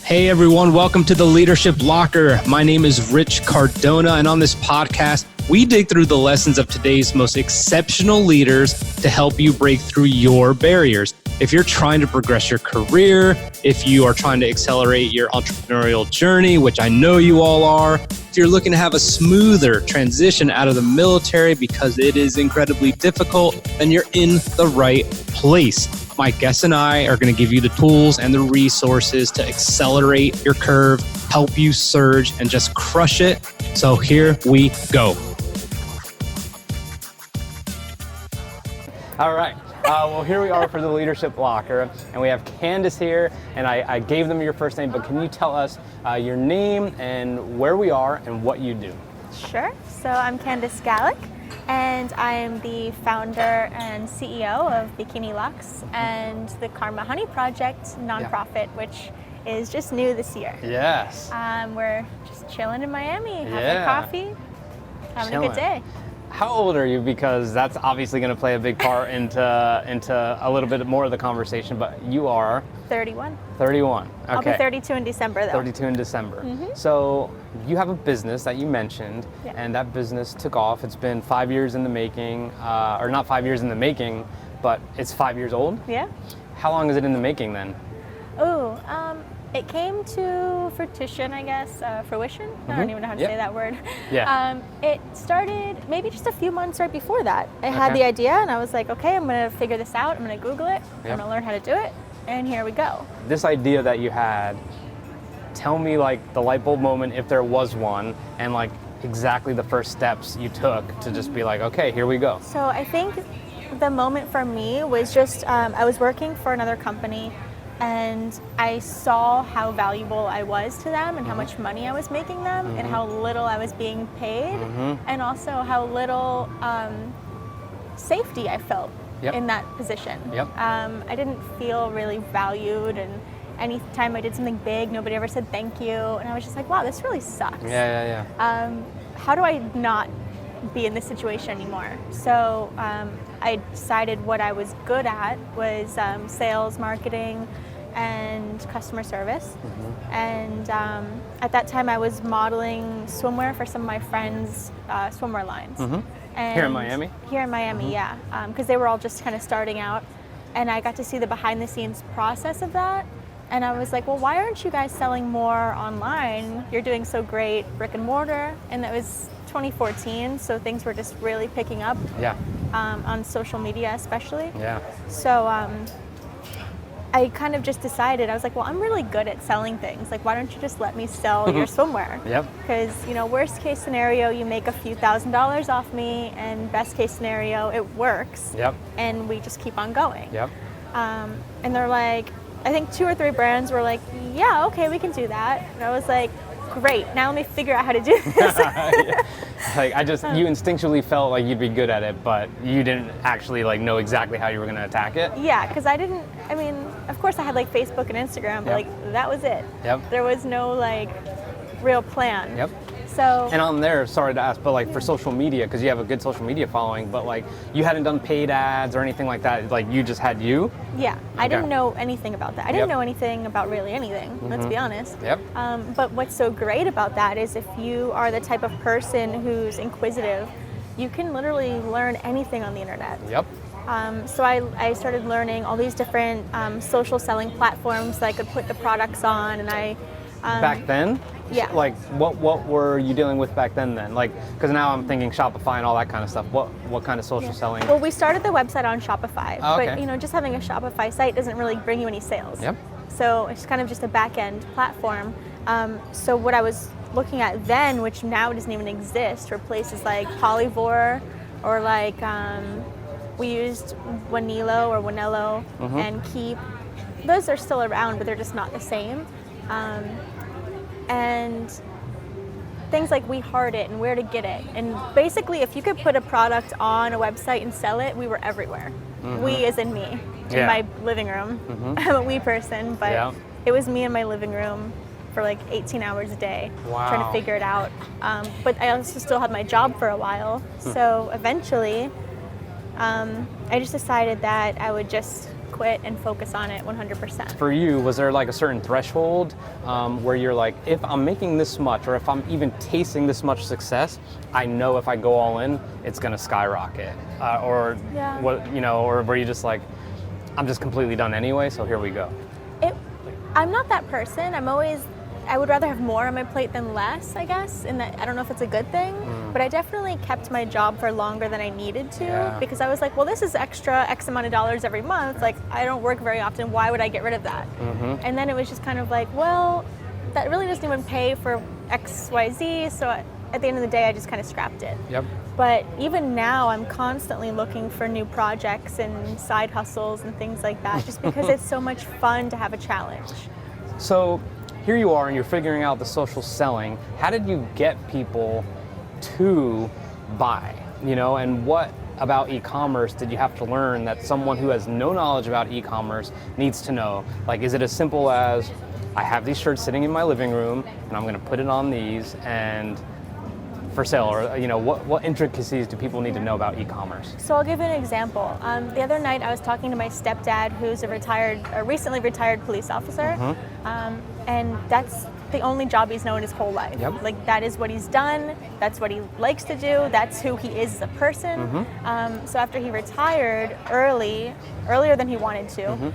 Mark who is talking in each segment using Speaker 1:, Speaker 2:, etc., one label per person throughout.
Speaker 1: Hey everyone, welcome to the Leadership Locker. My name is Rich Cardona, and on this podcast, we dig through the lessons of today's most exceptional leaders to help you break through your barriers. If you're trying to progress your career, if you are trying to accelerate your entrepreneurial journey, which I know you all are, if you're looking to have a smoother transition out of the military because it is incredibly difficult, then you're in the right place. My guests and I are going to give you the tools and the resources to accelerate your curve, help you surge, and just crush it. So here we go.
Speaker 2: All right. Well, here we are for the Leadership Locker, and we have Candice here, and I gave them your first name, but can you tell us your name and where we are and what you do?
Speaker 3: Sure. So I'm Candice Galek, and I am the founder and CEO of Bikini Luxe and the Karma Honey Project nonprofit, which is just new this year.
Speaker 2: Yes.
Speaker 3: We're just chilling in Miami, having coffee, having a good day.
Speaker 2: How old are you? Because that's obviously going to play a big part into a little bit more of the conversation, but you are?
Speaker 3: 31.
Speaker 2: 31. Okay.
Speaker 3: I'll be 32 in December, though.
Speaker 2: 32 in December. Mm-hmm. So you have a business that you mentioned, and that business took off. It's been 5 years in the making, or not 5 years in the making, but it's 5 years old?
Speaker 3: Yeah.
Speaker 2: How long is it in the making then?
Speaker 3: It came to fruition, I guess, fruition? I don't even know how to say that word.
Speaker 2: Yeah.
Speaker 3: It started maybe just a few months right before that. I had the idea and I was like, okay, I'm going to figure this out. I'm going to Google it. I'm going to learn how to do it. And here we go.
Speaker 2: This idea that you had, tell me like the light bulb moment, if there was one, and like exactly the first steps you took to just be like, okay, here we go.
Speaker 3: So I think the moment for me was just, I was working for another company, and I saw how valuable I was to them and how much money I was making them and how little I was being paid and also how little safety I felt in that position. I didn't feel really valued, and anytime I did something big, nobody ever said thank you, and I was just like, wow, this really sucks. How do I not be in this situation anymore? So I decided what I was good at was sales, marketing, and customer service. And at that time I was modeling swimwear for some of my friends' swimwear lines. And
Speaker 2: here in Miami?
Speaker 3: Here in Miami, yeah. Because they were all just kind of starting out. And I got to see the behind the scenes process of that. And I was like, well, why aren't you guys selling more online? You're doing so great brick and mortar. And that was 2014, so things were just really picking up on social media especially. So I kind of just decided, I was like, well, I'm really good at selling things. Like, why don't you just let me sell your swimwear? Because, you know, worst case scenario, you make a few $1,000s off me, and best case scenario, it works. And we just keep on going. And they're like, I think 2 or 3 brands were like, yeah, okay, we can do that. And I was like, great, now let me figure out how to do this.
Speaker 2: Like you instinctually felt like you'd be good at it, but you didn't actually like know exactly how you were going to attack it?
Speaker 3: Yeah, because I mean, of course I had like Facebook and Instagram, but like that was it. There was no like real plan. So,
Speaker 2: and on there, sorry to ask, but like for social media, because you have a good social media following, but like you hadn't done paid ads or anything like that, like you just had you?
Speaker 3: Yeah, I didn't know anything about that. I didn't know anything about really anything, let's be honest. But what's so great about that is if you are the type of person who's inquisitive, you can literally learn anything on the internet. So I started learning all these different social selling platforms that I could put the products on, and I...
Speaker 2: Back then?
Speaker 3: Yeah.
Speaker 2: Like, what were you dealing with back then? Like, because now I'm thinking Shopify and all that kind of stuff. What kind of social selling?
Speaker 3: Well, we started the website on Shopify, but you know, just having a Shopify site doesn't really bring you any sales. So it's kind of just a back-end platform. So what I was looking at then, which now doesn't even exist, were places like Polyvore, or like we used Wanelo and Keep. Those are still around, but they're just not the same. And things like We Heart It and Where to Get It. And basically, if you could put a product on a website and sell it, we were everywhere. We as in me, in my living room. I'm a we person, but it was me in my living room for like 18 hours a day, trying to figure it out. But I also still had my job for a while. So eventually, I just decided that I would just quit and focus on it 100%.
Speaker 2: For you, was there like a certain threshold where you're like, if I'm making this much, or if I'm even tasting this much success, I know if I go all in, it's gonna skyrocket, or what, you know, or were you just like, I'm just completely done anyway, so here we go?
Speaker 3: I'm not that person. I would rather have more on my plate than less, I guess. And I don't know if it's a good thing, but I definitely kept my job for longer than I needed to because I was like, well, this is extra X amount of dollars every month. Like, I don't work very often. Why would I get rid of that? And then it was just kind of like, well, that really doesn't even pay for X, Y, Z. So at the end of the day, I just kind of scrapped it. But even now, I'm constantly looking for new projects and side hustles and things like that, just because it's so much fun to have a challenge.
Speaker 2: So here you are and you're figuring out the social selling. How did you get people to buy, you know, and what about e-commerce did you have to learn that someone who has no knowledge about e-commerce needs to know? Like, is it as simple as, I have these shirts sitting in my living room and I'm gonna put it on these and for sale, or, you know, what intricacies do people need to know about e-commerce?
Speaker 3: So I'll give you an example. The other night I was talking to my stepdad, who's a recently retired police officer, and that's the only job he's known his whole life. Like, that is what he's done, that's what he likes to do, that's who he is as a person. So after he retired earlier than he wanted to,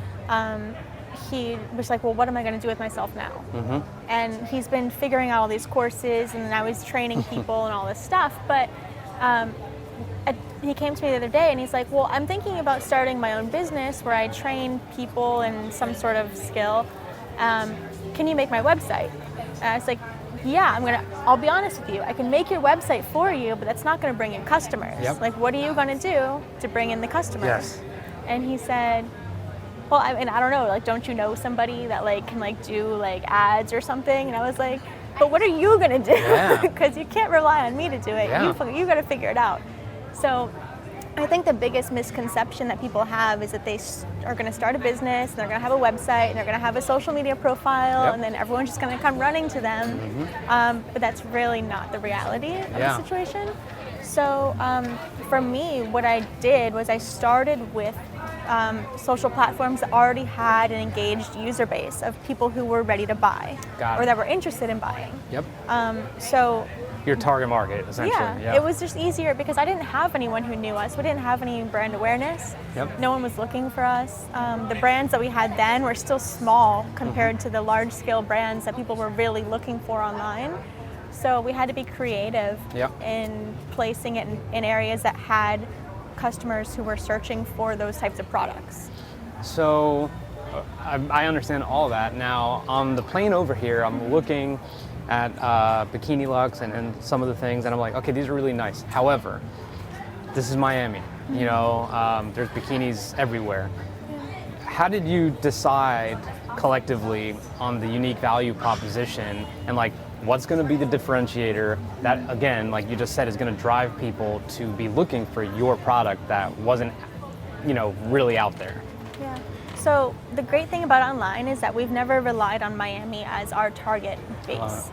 Speaker 3: he was like, well, what am I going to do with myself now? And he's been figuring out all these courses, and I was training people and all this stuff. But he came to me the other day and he's like, well, I'm thinking about starting my own business where I train people in some sort of skill. Can you make my website? And I was like, yeah, I'll be honest with you. I can make your website for you, but that's not going to bring in customers. Like, what are you going to do to bring in the customers? And he said, well, I don't know, like, don't you know somebody that like can like do like ads or something? And I was like, but what are you gonna do? Because you can't rely on me to do it. You got to figure it out. So I think the biggest misconception that people have is that they are going to start a business, and they're going to have a website, and they're going to have a social media profile, and then everyone's just going to come running to them. But that's really not the reality of the situation. So for me, what I did was I started with social platforms that already had an engaged user base of people who were ready to buy or that were interested in buying. So
Speaker 2: your target market, essentially.
Speaker 3: It was just easier because I didn't have anyone who knew us. We didn't have any brand awareness. No one was looking for us. The brands that we had then were still small compared to the large-scale brands that people were really looking for online. So we had to be creative in placing it in areas that had customers who were searching for those types of products.
Speaker 2: So I understand all that. Now, on the plane over here, I'm looking at Bikini Luxe and some of the things, and I'm like, okay, these are really nice. However, this is Miami. You know, there's bikinis everywhere. How did you decide collectively on the unique value proposition, and like, what's going to be the differentiator that, again, like you just said, is going to drive people to be looking for your product that wasn't, you know, really out there?
Speaker 3: So the great thing about online is that we've never relied on Miami as our target base.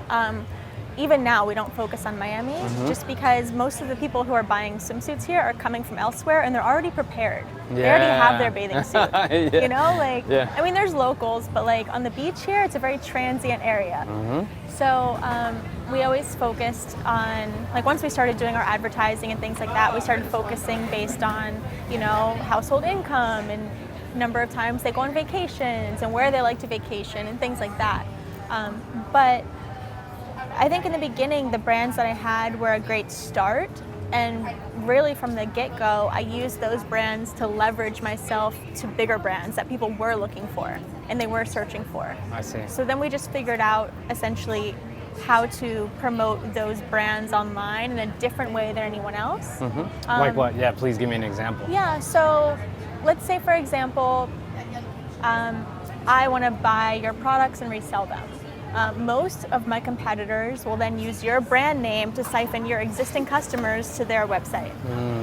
Speaker 3: Even now, we don't focus on Miami just because most of the people who are buying swimsuits here are coming from elsewhere, and they're already prepared. They already have their bathing suit. You know, like, I mean, there's locals, but like on the beach here, it's a very transient area. So we always focused on, like, once we started doing our advertising and things like that, we started focusing based on, you know, household income and number of times they go on vacations and where they like to vacation and things like that. But I think in the beginning, the brands that I had were a great start, and really from the get-go, I used those brands to leverage myself to bigger brands that people were looking for and they were searching for.
Speaker 2: I see.
Speaker 3: So then we just figured out essentially how to promote those brands online in a different way than anyone else.
Speaker 2: Like what? Yeah, please give me an example.
Speaker 3: Yeah, so let's say, for example, I want to buy your products and resell them. Most of my competitors will then use your brand name to siphon your existing customers to their website,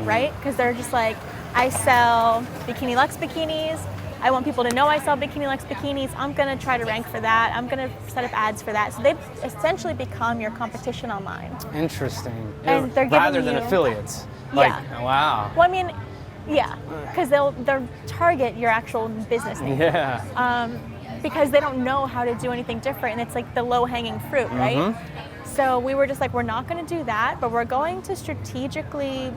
Speaker 3: right? Because they're just like, I sell Bikini Luxe bikinis. I want people to know I sell Bikini Luxe bikinis. I'm going to try to rank for that. I'm going to set up ads for that. So they essentially become your competition online.
Speaker 2: Interesting.
Speaker 3: And they're
Speaker 2: rather
Speaker 3: giving
Speaker 2: than
Speaker 3: you,
Speaker 2: affiliates. Like, wow.
Speaker 3: Well, I mean, Yeah, because they'll target your actual business name.
Speaker 2: Yeah.
Speaker 3: Because they don't know how to do anything different, and it's like the low-hanging fruit, right? So we were just like, we're not going to do that, but we're going to strategically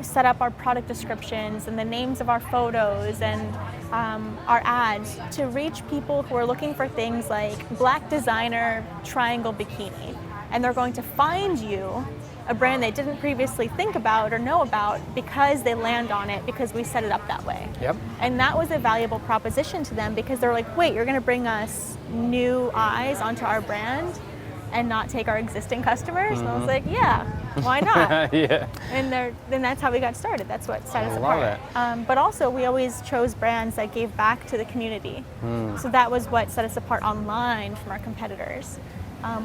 Speaker 3: set up our product descriptions and the names of our photos and our ads to reach people who are looking for things like black designer triangle bikini. And they're going to find you a brand they didn't previously think about or know about because they land on it because we set it up that way.
Speaker 2: Yep.
Speaker 3: And that was a valuable proposition to them because they're like, wait, you're going to bring us new eyes onto our brand and not take our existing customers? And I was like, yeah, why not?
Speaker 2: Yeah.
Speaker 3: And then that's how we got started. That's what set us
Speaker 2: love
Speaker 3: apart. But also, we always chose brands that gave back to the community. So that was what set us apart online from our competitors.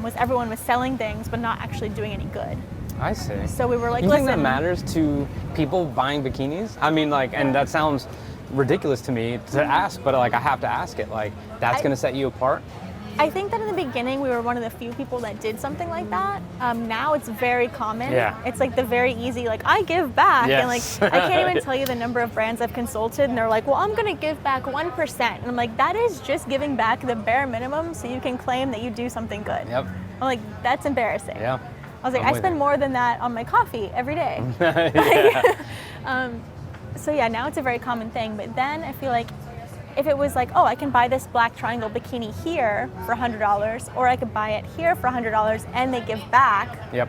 Speaker 3: Was everyone was selling things but not actually doing any good.
Speaker 2: I see.
Speaker 3: So we were like,
Speaker 2: you
Speaker 3: listen.
Speaker 2: think that matters to people buying bikinis? I mean, like, and that sounds ridiculous to me to ask, but like I have to ask it. Like, that's going to set you apart?
Speaker 3: I think that in the beginning we were one of the few people that did something like that. Now it's very common.
Speaker 2: Yeah.
Speaker 3: It's like the very easy, like I give back.
Speaker 2: Yes.
Speaker 3: And like I can't even tell you the number of brands I've consulted and they're like, well, I'm gonna give back 1%. And I'm like, that is just giving back the bare minimum so you can claim that you do something good.
Speaker 2: Yep.
Speaker 3: I'm like, that's embarrassing.
Speaker 2: Yeah.
Speaker 3: I was like, I spend more than that on my coffee every day. So yeah, now it's a very common thing. But then I feel like if it was like, oh, I can buy this black triangle bikini here for $100, or I could buy it here for $100 and they give back.
Speaker 2: Yep.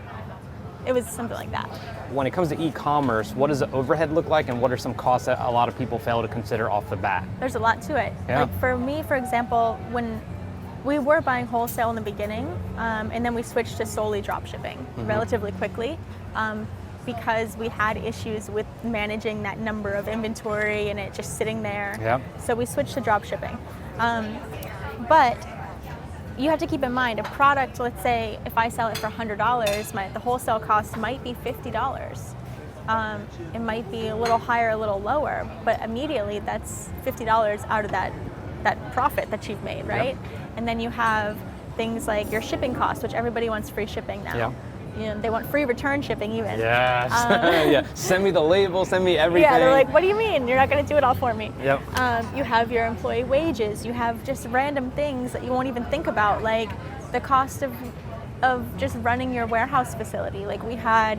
Speaker 3: It was something like that.
Speaker 2: When it comes to e-commerce, what does the overhead look like and what are some costs that a lot of people fail to consider off the bat?
Speaker 3: There's a lot to it.
Speaker 2: Yeah.
Speaker 3: Like for me, for example, when we were buying wholesale in the beginning, and then we switched to solely drop shipping relatively quickly because we had issues with managing that number of inventory and it just sitting there.
Speaker 2: Yep.
Speaker 3: So we switched to drop shipping. But you have to keep in mind, a product, let's say if I sell it for $100, the wholesale cost might be $50. It might be a little higher, a little lower, but immediately that's $50 out of that profit that you've made, right? Yep. And then you have things like your shipping costs, which everybody wants free shipping now.
Speaker 2: Yep.
Speaker 3: You know, they want free return shipping even.
Speaker 2: Yes. Yeah. Send me the label, send me everything.
Speaker 3: Yeah, they're like, what do you mean? You're not going to do it all for me.
Speaker 2: Yep.
Speaker 3: You have your employee wages. You have just random things that you won't even think about, like the cost of just running your warehouse facility. Like we had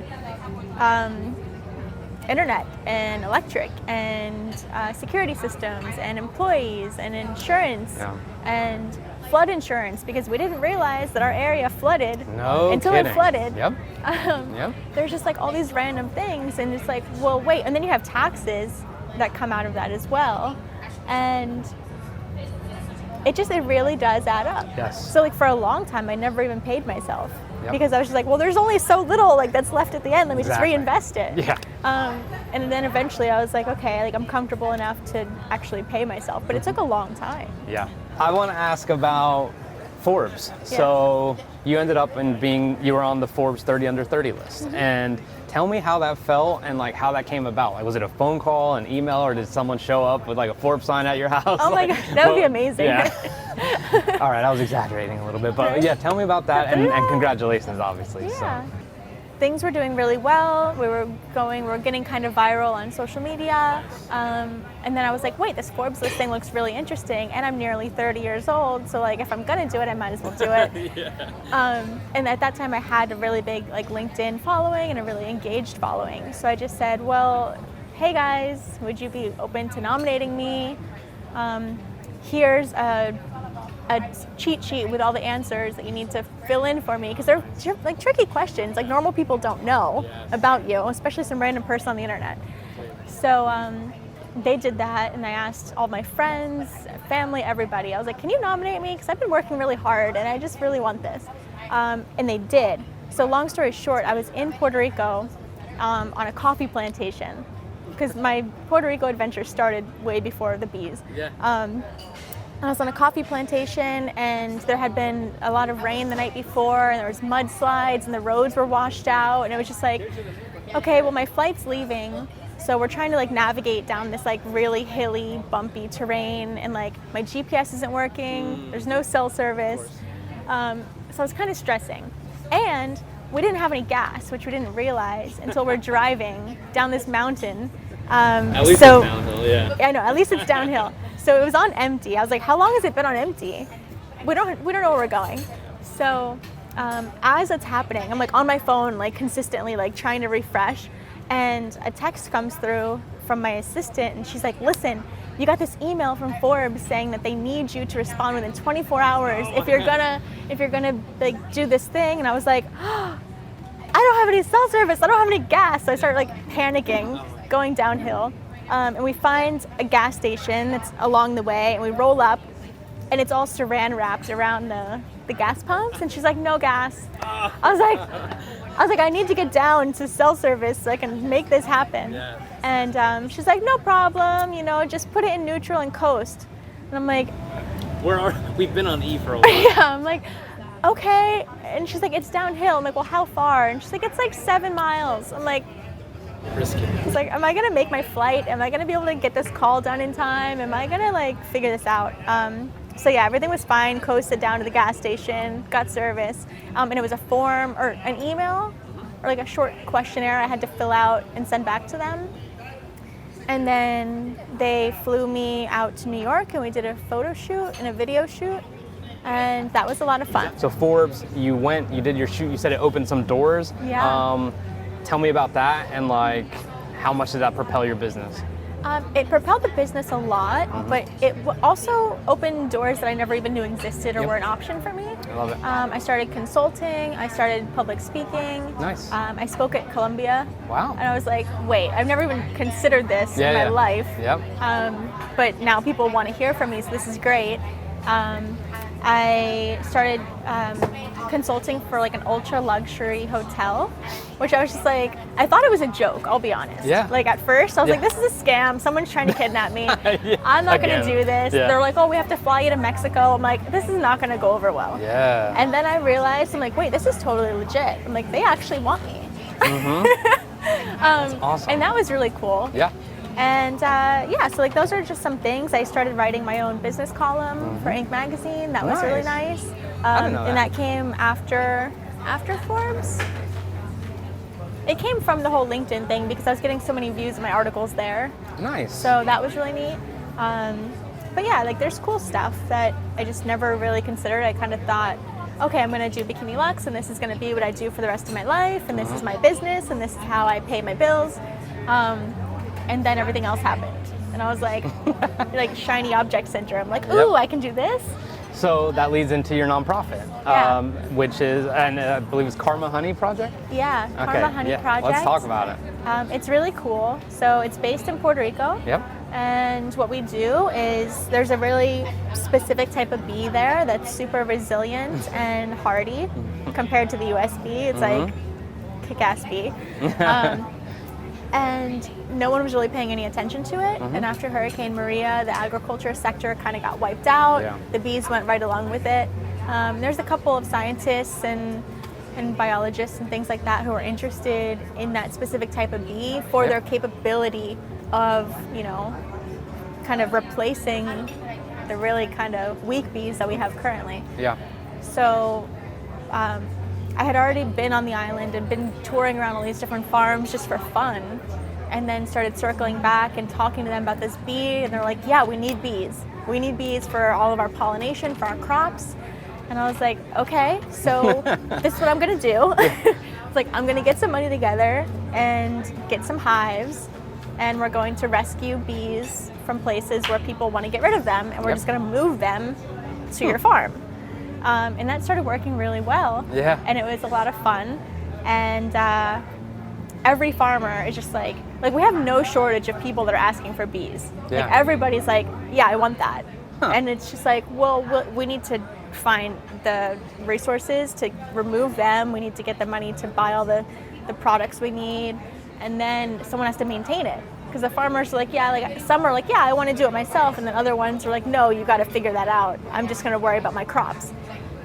Speaker 3: internet and electric and security systems and employees and insurance and flood insurance, because we didn't realize that our area flooded until it flooded.
Speaker 2: Yep.
Speaker 3: There's just like all these random things, and it's like, well, wait, and then you have taxes that come out of that as well, and it really does add up.
Speaker 2: Yes.
Speaker 3: So like for a long time, I never even paid myself because I was just like, well, there's only so little like that's left at the end. Let me just reinvest it.
Speaker 2: Yeah.
Speaker 3: And then eventually I was like, okay, like I'm comfortable enough to actually pay myself, but it took a long time.
Speaker 2: Yeah. I want to ask about Forbes. Yeah. So you ended up you were on the Forbes 30 under 30 list. And tell me how that felt and like how that came about. Like, was it a phone call, an email, or did someone show up with like a Forbes sign at your house?
Speaker 3: Oh my God, that would be amazing.
Speaker 2: Yeah. All right, I was exaggerating a little bit, but yeah, tell me about that and congratulations, obviously.
Speaker 3: Yeah.
Speaker 2: So.
Speaker 3: Things were doing really well. We were getting kind of viral on social media. And then I was like, wait, this Forbes listing looks really interesting. And I'm nearly 30 years old. So like, if I'm going to do it, I might as well do it. Yeah. And at that time I had a really big like LinkedIn following and a really engaged following. So I just said, well, hey guys, would you be open to nominating me? Here's a cheat sheet with all the answers that you need to fill in for me, because they're like tricky questions. Like normal people don't know about you, especially some random person on the internet. So they did that, and I asked all my friends, family, everybody. I was like, can you nominate me? Because I've been working really hard and I just really want this. And they did. So long story short, I was in Puerto Rico on a coffee plantation, because my Puerto Rico adventure started way before the bees. Yeah. I was on a coffee plantation, and there had been a lot of rain the night before, and there was mudslides, and the roads were washed out, and it was just like, okay, well, my flight's leaving, so we're trying to like navigate down this like really hilly, bumpy terrain, and like my GPS isn't working, there's no cell service, so I was kind of stressing. And we didn't have any gas, which we didn't realize until we're driving down this mountain. At least it's
Speaker 2: downhill, yeah.
Speaker 3: I know, at least it's downhill. So it was on empty. I was like, how long has it been on empty? We don't know where we're going. So as it's happening, I'm like on my phone, like consistently, like trying to refresh, and a text comes through from my assistant, and she's like, listen, you got this email from Forbes saying that they need you to respond within 24 hours if you're gonna like do this thing. And I was like, oh, I don't have any cell service, I don't have any gas. So I started like panicking, going downhill, and we find a gas station that's along the way, and we roll up, and it's all saran wrapped around the gas pumps, and she's like, no gas. I was like, I need to get down to cell service so I can make this happen.
Speaker 2: Yeah.
Speaker 3: And she's like, no problem, just put it in neutral and coast. And I'm like,
Speaker 2: we've been on E for a while.
Speaker 3: yeah, I'm like, okay. And she's like, it's downhill. I'm like, well, how far? And she's like, it's like 7 miles. I'm like,
Speaker 2: Risky.
Speaker 3: it's like, am I gonna make my flight? Am I gonna be able to get this call done in time? Am I gonna like figure this out? So yeah, everything was fine. Coasted down to the gas station, got service, and it was a form or an email or like a short questionnaire I had to fill out and send back to them. And then they flew me out to New York, and we did a photo shoot and a video shoot, and that was a lot of fun.
Speaker 2: So Forbes, you did your shoot. You said it opened some doors.
Speaker 3: Yeah.
Speaker 2: Tell me about that, and like, how much did that propel your business?
Speaker 3: It propelled the business a lot, but it also opened doors that I never even knew existed or were an option for me.
Speaker 2: I love it.
Speaker 3: I started consulting, I started public speaking.
Speaker 2: Nice.
Speaker 3: I spoke at Columbia.
Speaker 2: Wow.
Speaker 3: And I was like, wait, I've never even considered this in my life.
Speaker 2: Yep.
Speaker 3: But now people want to hear from me, so this is great. I started consulting for like an ultra luxury hotel, which I was just like, I thought it was a joke, I'll be honest.
Speaker 2: Yeah.
Speaker 3: Like at first I was like, this is a scam, someone's trying to kidnap me.
Speaker 2: Yeah.
Speaker 3: I'm not gonna do this.
Speaker 2: Yeah.
Speaker 3: They're like, oh, we have to fly you to Mexico. I'm like, this is not gonna go over well.
Speaker 2: Yeah.
Speaker 3: And then I realized, I'm like, wait, this is totally legit. I'm like, they actually want me.
Speaker 2: That's awesome.
Speaker 3: And that was really cool.
Speaker 2: Yeah.
Speaker 3: And so like those are just some things. I started writing my own business column for Inc. magazine. That was really nice.
Speaker 2: I didn't know
Speaker 3: and that came after Forbes. It came from the whole LinkedIn thing because I was getting so many views of my articles there.
Speaker 2: Nice.
Speaker 3: So that was really neat. But yeah, like there's cool stuff that I just never really considered. I kind of thought, okay, I'm gonna do Bikini Luxe, and this is gonna be what I do for the rest of my life, and this is my business, and this is how I pay my bills. And then everything else happened. And I was like, like shiny object syndrome. Like, ooh, I can do this.
Speaker 2: So that leads into your nonprofit, which is, and I believe it's Karma Honey Project?
Speaker 3: Yeah, Karma Honey Project.
Speaker 2: Let's talk about it.
Speaker 3: It's really cool. So it's based in Puerto Rico.
Speaker 2: Yep.
Speaker 3: And what we do is there's a really specific type of bee there that's super resilient and hardy compared to the US bee. It's like kick-ass bee. And no one was really paying any attention to it. And after Hurricane Maria, the agriculture sector kind of got wiped out.
Speaker 2: Yeah.
Speaker 3: The bees went right along with it. There's a couple of scientists and biologists and things like that who are interested in that specific type of bee for their capability of, kind of replacing the really kind of weak bees that we have currently.
Speaker 2: Yeah.
Speaker 3: So I had already been on the island and been touring around all these different farms just for fun, and then started circling back and talking to them about this bee, and they're like, yeah, we need bees. We need bees for all of our pollination, for our crops. And I was like, okay, so this is what I'm gonna do. It's like, I'm gonna get some money together and get some hives, and we're going to rescue bees from places where people want to get rid of them, and we're just gonna move them to your farm. And that started working really well.
Speaker 2: Yeah.
Speaker 3: And it was a lot of fun. And every farmer is just like we have no shortage of people that are asking for bees.
Speaker 2: Yeah.
Speaker 3: Like everybody's like, yeah, I want that. And it's just like, well, we need to find the resources to remove them. We need to get the money to buy all the products we need. And then someone has to maintain it. Because the farmers are like, some are like, yeah, I want to do it myself. And then other ones are like, no, you got to figure that out. I'm just going to worry about my crops.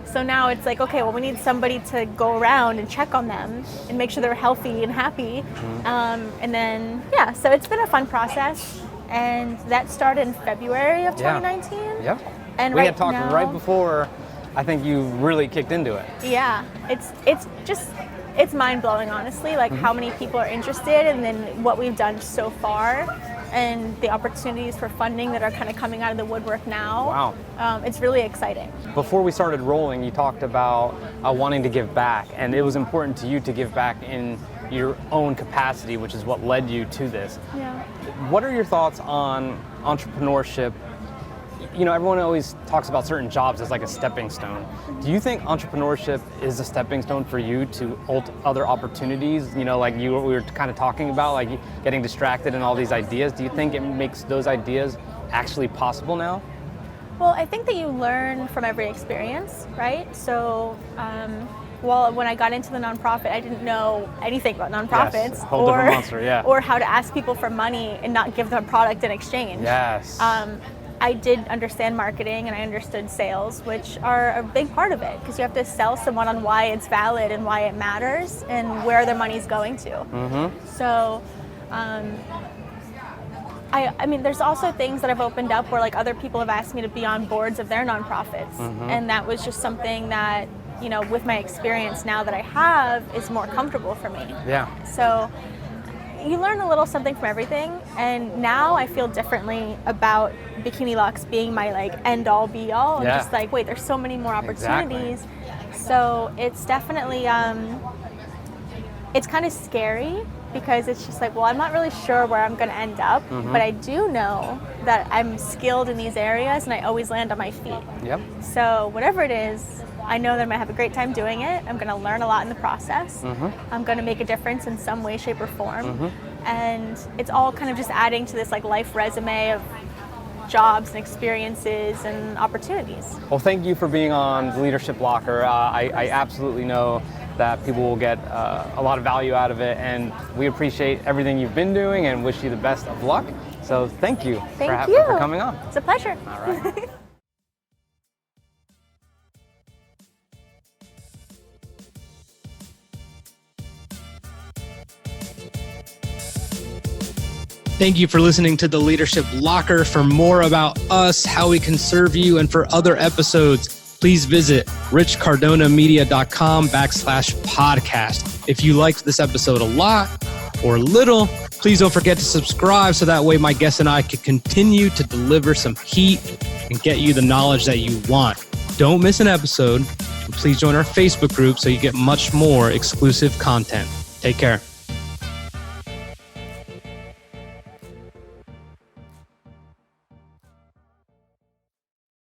Speaker 3: So now it's like, okay, well, we need somebody to go around and check on them and make sure they're healthy and happy. And then, so it's been a fun process. And that started in February of 2019.
Speaker 2: Yeah.
Speaker 3: And
Speaker 2: we had talked right before I think you really kicked into it.
Speaker 3: Yeah, it's mind-blowing, honestly, like how many people are interested, and then what we've done so far, and the opportunities for funding that are kind of coming out of the woodwork now.
Speaker 2: Wow.
Speaker 3: It's really exciting.
Speaker 2: Before we started rolling, you talked about wanting to give back, and it was important to you to give back in your own capacity, which is what led you to this.
Speaker 3: Yeah.
Speaker 2: What are your thoughts on entrepreneurship? You know, everyone always talks about certain jobs as like a stepping stone. Do you think entrepreneurship is a stepping stone for you to other opportunities? You know, like we were kind of talking about, like getting distracted in all these ideas. Do you think it makes those ideas actually possible now?
Speaker 3: Well, I think that you learn from every experience, right? So, well, when I got into the nonprofit, I didn't know anything about nonprofits,
Speaker 2: Yes, whole different monster, yeah.
Speaker 3: or how to ask people for money and not give them a product in exchange.
Speaker 2: Yes.
Speaker 3: I did understand marketing and I understood sales, which are a big part of it, because you have to sell someone on why it's valid and why it matters and where their money's going to.
Speaker 2: Mm-hmm.
Speaker 3: So, I mean, there's also things that I've opened up where like other people have asked me to be on boards of their nonprofits, and that was just something that, you know, with my experience now that I have, is more comfortable for me.
Speaker 2: Yeah.
Speaker 3: So you learn a little something from everything, and now I feel differently about Bikini Luxe being my like end all be all. I'm just like, wait, there's so many more opportunities. Exactly. So it's definitely it's kind of scary, because it's just like, well, I'm not really sure where I'm going to end up, but I do know that I'm skilled in these areas and I always land on my feet.
Speaker 2: Yep.
Speaker 3: So whatever it is, I know that I'm going to have a great time doing it. I'm going to learn a lot in the process. I'm going to make a difference in some way, shape, or form. And it's all kind of just adding to this like life resume of jobs and experiences and opportunities.
Speaker 2: Well, thank you for being on the Leadership Locker. I absolutely know that people will get a lot of value out of it, and we appreciate everything you've been doing and wish you the best of luck. So thank you for coming on.
Speaker 3: It's a pleasure.
Speaker 2: All right.
Speaker 1: Thank you for listening to the Leadership Locker. For more about us, how we can serve you, and for other episodes, please visit richcardonamedia.com/podcast. If you liked this episode a lot or little, please don't forget to subscribe so that way my guests and I can continue to deliver some heat and get you the knowledge that you want. Don't miss an episode, and please join our Facebook group so you get much more exclusive content. Take care.